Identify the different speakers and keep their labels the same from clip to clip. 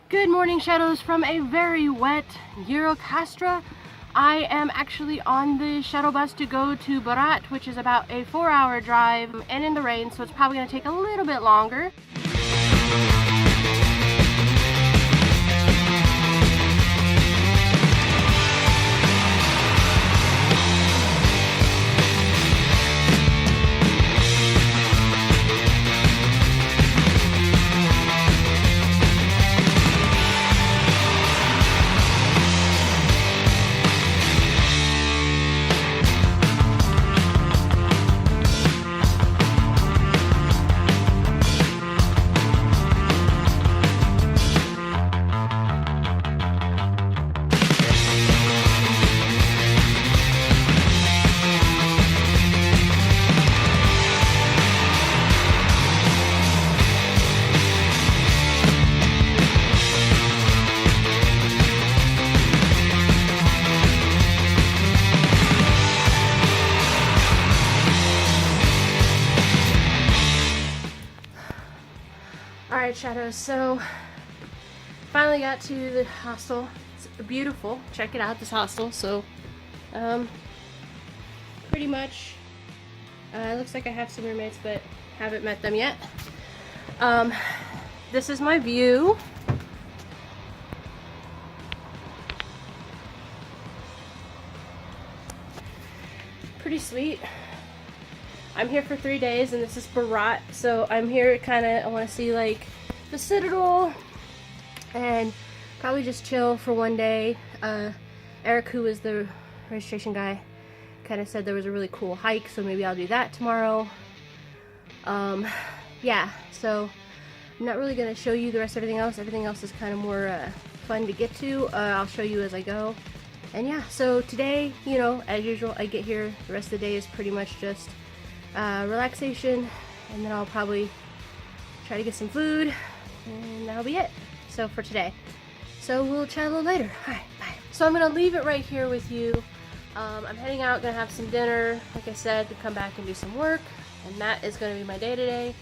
Speaker 1: Good morning, shadows, from a very wet Eurocastra. I am actually on the shuttle bus to go to Berat, which is about a 4-hour drive, and in the rain, so it's probably going to take a little bit longer. Alright, shadows, so finally got to the hostel. It's beautiful. Check it out, this hostel. So pretty much it looks like I have some roommates, but haven't met them yet. This is my view. Pretty sweet. I'm here for 3 days, and this is Berat, so I'm here I want to see like the Citadel and probably just chill for one day. Eric, who was the registration guy, kind of said there was a really cool hike, so maybe I'll do that tomorrow. Yeah, so I'm not really going to show you the rest of everything else. Everything else is kind of more fun to get to. I'll show you as I go. And yeah, so today, you know, as usual, I get here, the rest of the day is pretty much just relaxation, and then I'll probably try to get some food, and that'll be it. So for today, so we'll chat a little later. Alright, bye. So I'm gonna leave it right here with you. I'm heading out, gonna have some dinner, like I said, to come back and do some work, and that is gonna be my day today.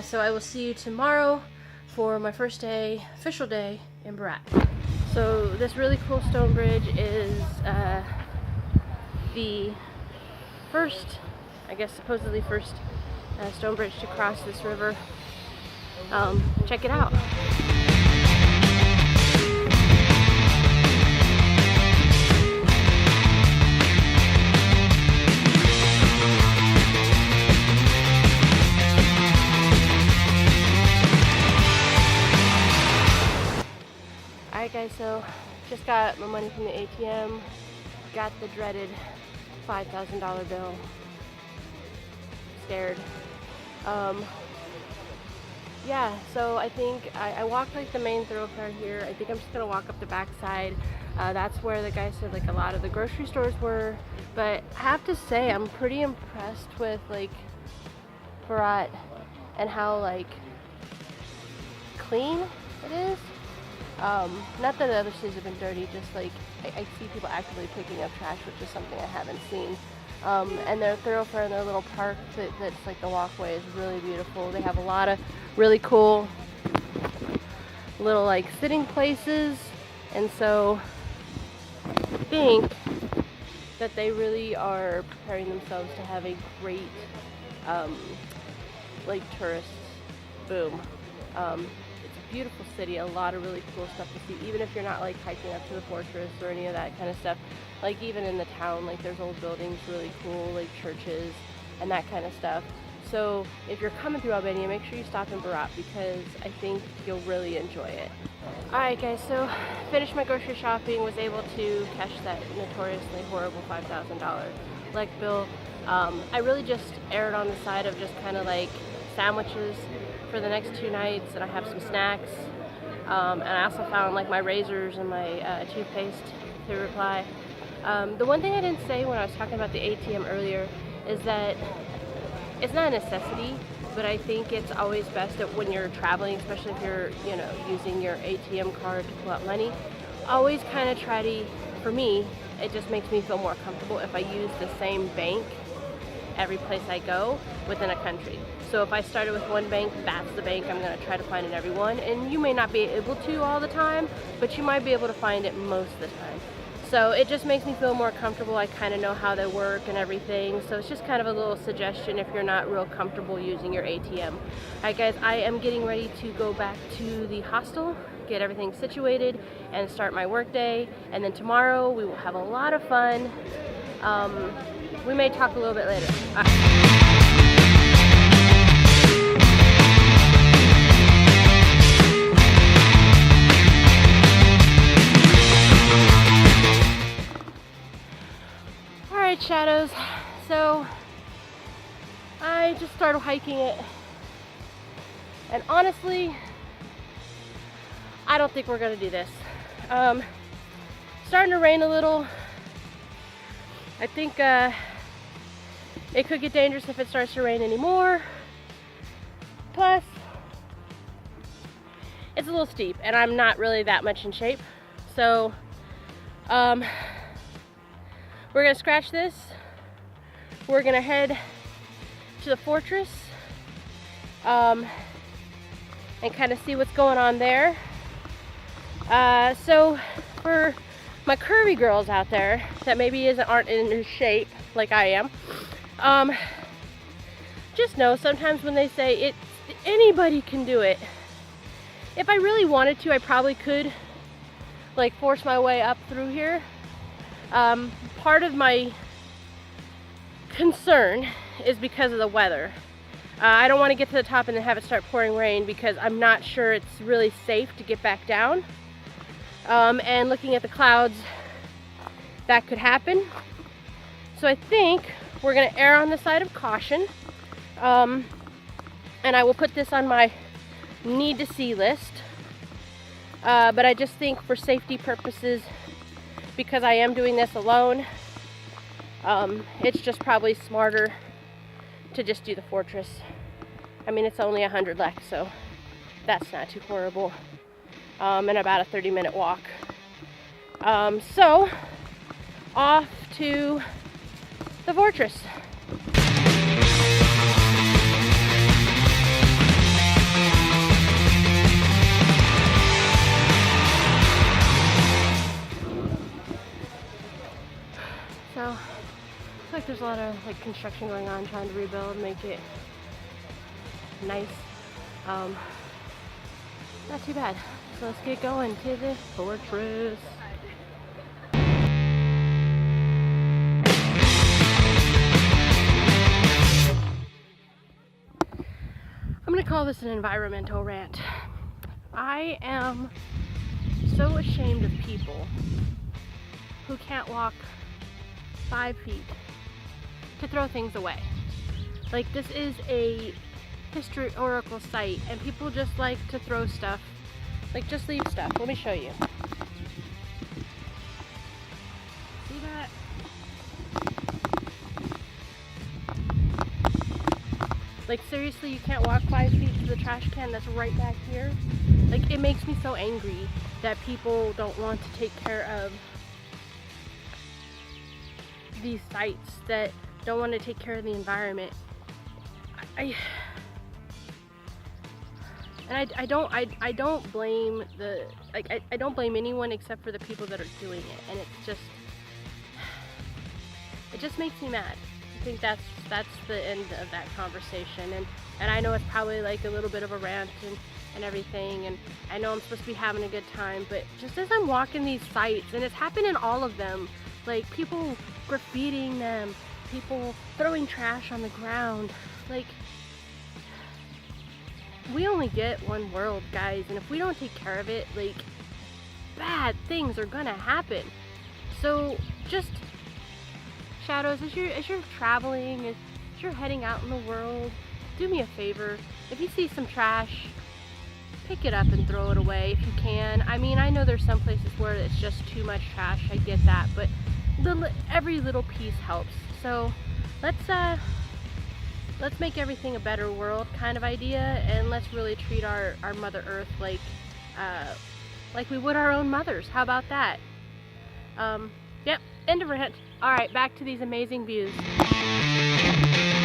Speaker 1: So I will see you tomorrow for my first day, official day in Berat. So this really cool stone bridge is the first, I guess supposedly first stone bridge to cross this river. Check it out. Alright guys, so just got my money from the ATM, got the dreaded $5,000 bill. Scared. Yeah, so I think I walked like the main thoroughfare here. I think I'm just gonna walk up the backside. That's where the guy said like a lot of the grocery stores were, but I have to say I'm pretty impressed with like Berat and how like clean it is. Not that the other cities have been dirty, just like I see people actively picking up trash, which is something I haven't seen. And their thoroughfare and their little park that's like the walkway is really beautiful. They have a lot of really cool little like sitting places, and so I think that they really are preparing themselves to have a great like tourist boom. It's a beautiful city, a lot of really cool stuff to see, even if you're not like hiking up to the fortress or any of that kind of stuff. Like even in the town, like there's old buildings, really cool, like churches and that kind of stuff. So if you're coming through Albania, make sure you stop in Berat because I think you'll really enjoy it. Alright guys, so finished my grocery shopping, was able to catch that notoriously horrible $5,000 leg bill. I really just erred on the side of just kind of like sandwiches for the next 2 nights, and I have some snacks. And I also found like my razors and my toothpaste to reply. The one thing I didn't say when I was talking about the ATM earlier is that it's not a necessity, but I think it's always best that when you're traveling, especially if you're, you know, using your ATM card to pull out money, always kind of try to, for me, it just makes me feel more comfortable if I use the same bank every place I go within a country. So if I started with one bank, that's the bank I'm going to try to find in every one. And you may not be able to all the time, but you might be able to find it most of the time. So it just makes me feel more comfortable. I kind of know how they work and everything. So it's just kind of a little suggestion if you're not real comfortable using your ATM. Alright guys, I am getting ready to go back to the hostel, get everything situated, and start my work day. And then tomorrow we will have a lot of fun. We may talk a little bit later. Alright, shadows. So I just started hiking it. And honestly, I don't think we're gonna do this. Starting to rain a little. I think it could get dangerous if it starts to rain anymore. Plus, it's a little steep and I'm not really that much in shape. So, we're gonna scratch this. We're gonna head to the fortress and kind of see what's going on there. So for my curvy girls out there that maybe aren't in shape like I am, just know sometimes when they say anybody can do it, if I really wanted to, I probably could like force my way up through here. Part of my concern is because of the weather. I don't want to get to the top and then have it start pouring rain because I'm not sure it's really safe to get back down. And looking at the clouds, that could happen. So I think we're going to err on the side of caution. And I will put this on my need to see list. But I just think for safety purposes, because I am doing this alone, it's just probably smarter to just do the fortress. I mean, it's only 100 left, so that's not too horrible. And about a 30-minute walk. So, off to the fortress. So, looks like there's a lot of like construction going on, trying to rebuild, make it nice. Not too bad. So let's get going to the fortress. I'm gonna call this an environmental rant. I am so ashamed of people who can't walk 5 feet to throw things away. Like, this is a historical site and people just like to throw stuff. Like, just leave stuff. Let me show you. See that? Like, seriously, you can't walk 5 feet to the trash can that's right back here? Like, it makes me so angry that people don't want to take care of these sites, that don't want to take care of the environment. I don't blame I don't blame anyone except for the people that are doing it, and it's just, it just makes me mad. I think that's the end of that conversation, and I know it's probably like a little bit of a rant and everything, and I know I'm supposed to be having a good time, but just as I'm walking these sites, and it's happened in all of them, like people graffitiing them, people throwing trash on the ground, like, we only get one world, guys, and if we don't take care of it, like, bad things are gonna happen. So just, shadows, as you're traveling, as you're heading out in the world, do me a favor. If you see some trash, pick it up and throw it away if you can. I mean, I know there's some places where it's just too much trash, I get that, but every little piece helps. So let's make everything a better world kind of idea, and let's really treat our Mother Earth like we would our own mothers. How about that? Yep, end of rant. All right, back to these amazing views.
Speaker 2: Albania.